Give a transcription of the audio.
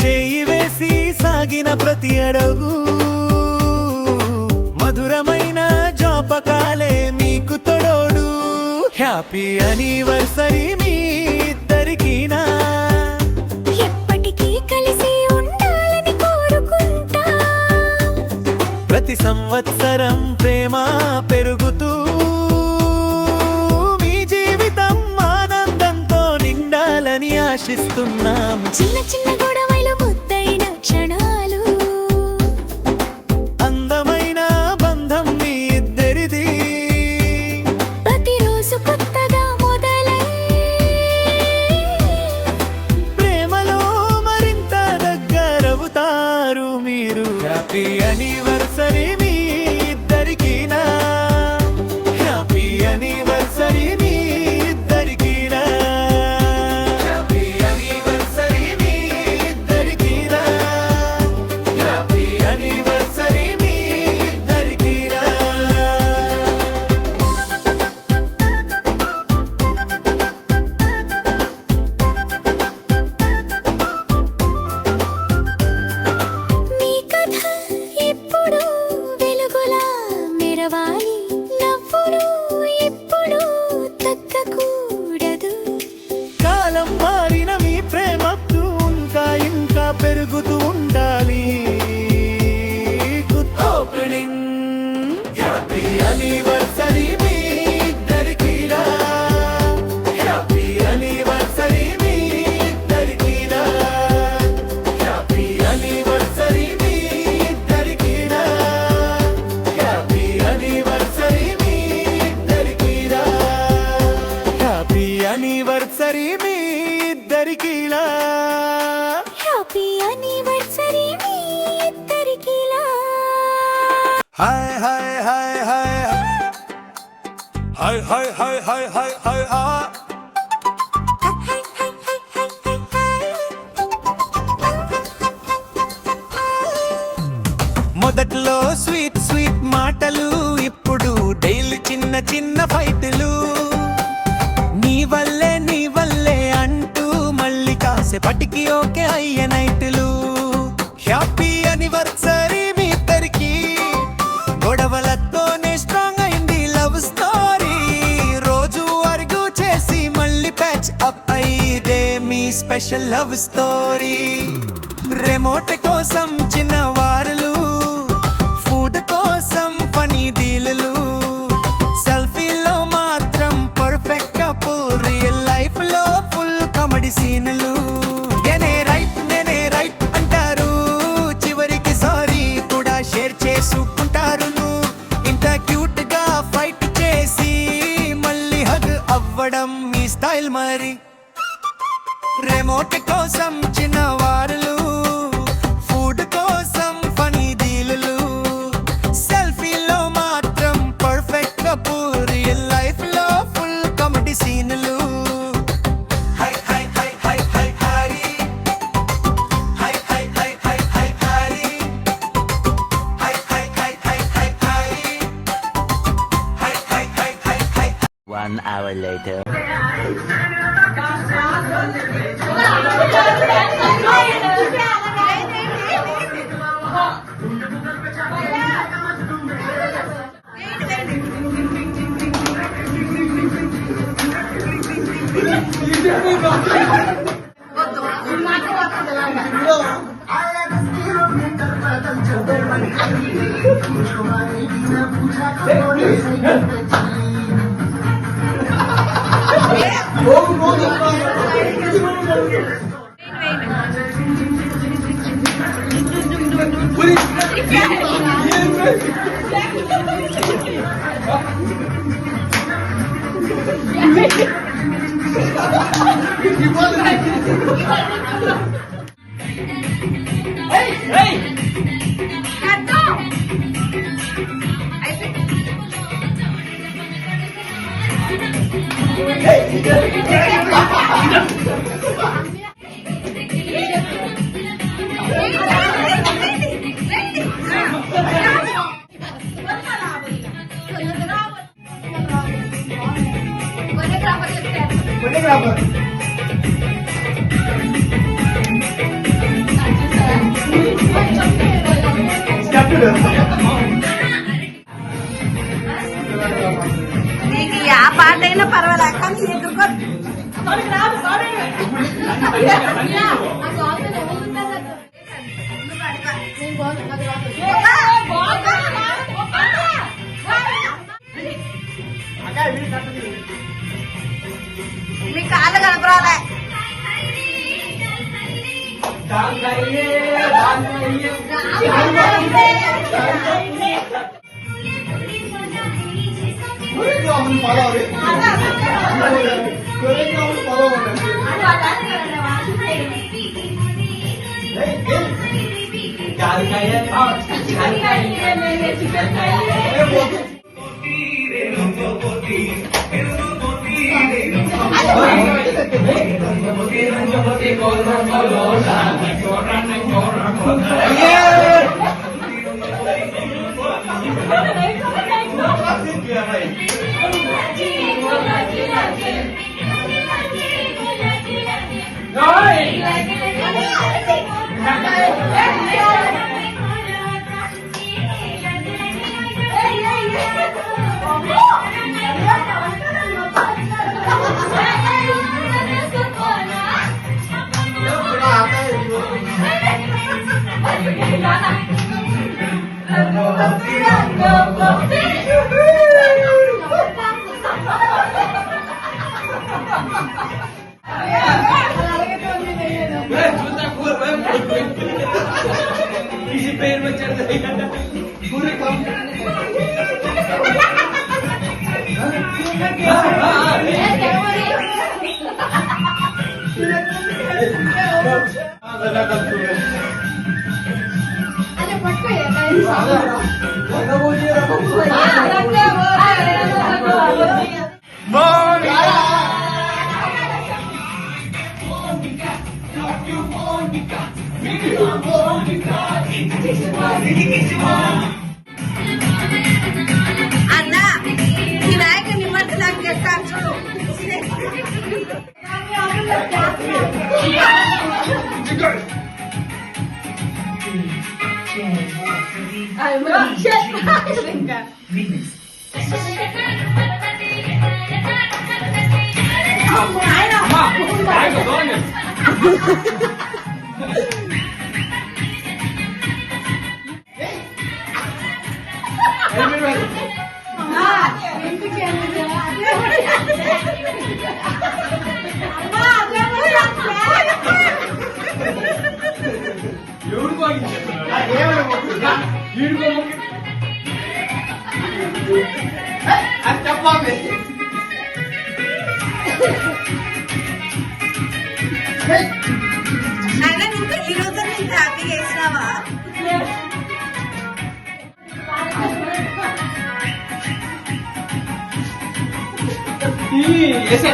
చేయి వేసి సాగిన ప్రతి అడుగు మధురమైన జ్ఞాపకాలే మీకు తోడు. హ్యాపీ యానివర్సరీ మీ ఇద్దరికీనా, ఎప్పటికీ కలిసి ఉండాలని కోరుకుంటా. ప్రతి సంవత్సరం ప్రేమ పెరుగుతూ మీ జీవితం ఆనందంతో నిండాలని ఆశిస్తున్నాం. చిన్న చిన్న గొడవలు ముద్దైన క్షణాలు, అందమైన బంధం మీ ఇద్దరిది. ప్రతిరోజు కొత్తగా మొదలై ప్రేమలో మరింత దగ్గరవుతారు మీరు. హ్యాపీ యానివర్సరీ మీ ఇద్దరికీనా, హ్యాపీ యానివర్సరీ మీ ఇద్దరికీనా, హ్యాపీ యానివర్సరీ మీ ఇద్దరికీనా, హ్యాపీ యానివర్సరీ మీ ఇద్దరికీనా. మీ కథ ఎప్పుడు వెలుగులా మెరవాలి, నవ్వులు ఎప్పుడు తగ్గకూడదు. కాలం మారిన మీ ప్రేమకు ఇంకా ఇంకా పెరుగుతూ ఉండాలి. Good opening. హ్యాపీ యానివర్సరీ మీ ఇద్దరికీనా, హ్యాపీ యానివర్సరీ మీ ఇద్దరికీనా, హ్యాపీ యానివర్సరీ మీ ఇద్దరికీనా, హ్యాపీ యానివర్సరీ మీ ఇద్దరికీనా, హ్యాపీ యానివర్సరీ మీ ఇద్దరికీనా. హ్యాపీ యానివర్సరీ మీ ఇద్దరికీలా. Hi hi hi hi hi hi hi hi hi hi ఆ. మొదట్లో స్వీట్ స్వీట్ మాటలు, ఇప్పుడు డైలీ చిన్న చిన్న ఫైటులు. నీ వల్లే అంటూ మళ్ళీ కాసేపటికి ఓకే అయ్యే నైటులు. హ్యాపీ యానివర్సరీ మీ ఇద్దరికి, గొడవలతోనే స్ట్రాంగ్ అయింది లవ్ స్టోరీ. రోజు అరుగు చేసి మళ్ళీ ప్యాచ్ అప్ అయ్యిదే మీ స్పెషల్ లవ్ స్టోరీ. రిమోట్ కోసం చిన్న వారులు, ఫుడ్ కోసం ఫనీ డీలులు, సెల్ఫీలో మాత్రం పర్ఫెక్ట్ కపుల్, రియల్ లైఫ్ లో ఫుల్ కామెడీ సీన్లు. నేనే రైట్ అంటారు, చివరికి సారీ కూడా షేర్ చేసుకుంటారు. ఇంత క్యూట్ గా ఫైట్ చేసి మళ్ళీ హగ్ అవ్వడం మీ స్టైల్ మరి. రిమోట్ కోసం చిన్న వారులు, ఫుడ్ కోసం ఫనీ డీలులు, సెల్ఫీలో మాత్రం పర్ఫెక్ట్ కపుల్, రియల్ లైఫ్ లో ఫుల్ కామెడీ సీన్లు. High high high high high Hari, high high high high high Hari, high high high high high Hari, high high high high high. 1 hour later. నీకు ఆ పాట అయినా పర్వాలేదు కానీ ఎదుర్కో మీ కాళ్ళు కనపరాలే किसी पेड़ में चढ़ जाएगा पूरे काम అన్నా ఈ నాయకు నిమజ్జనం చేస్తాను చూడు అయినా నువ్వు ఈ రోజు నీకు హ్యాపీగా వేసినావా ऐसा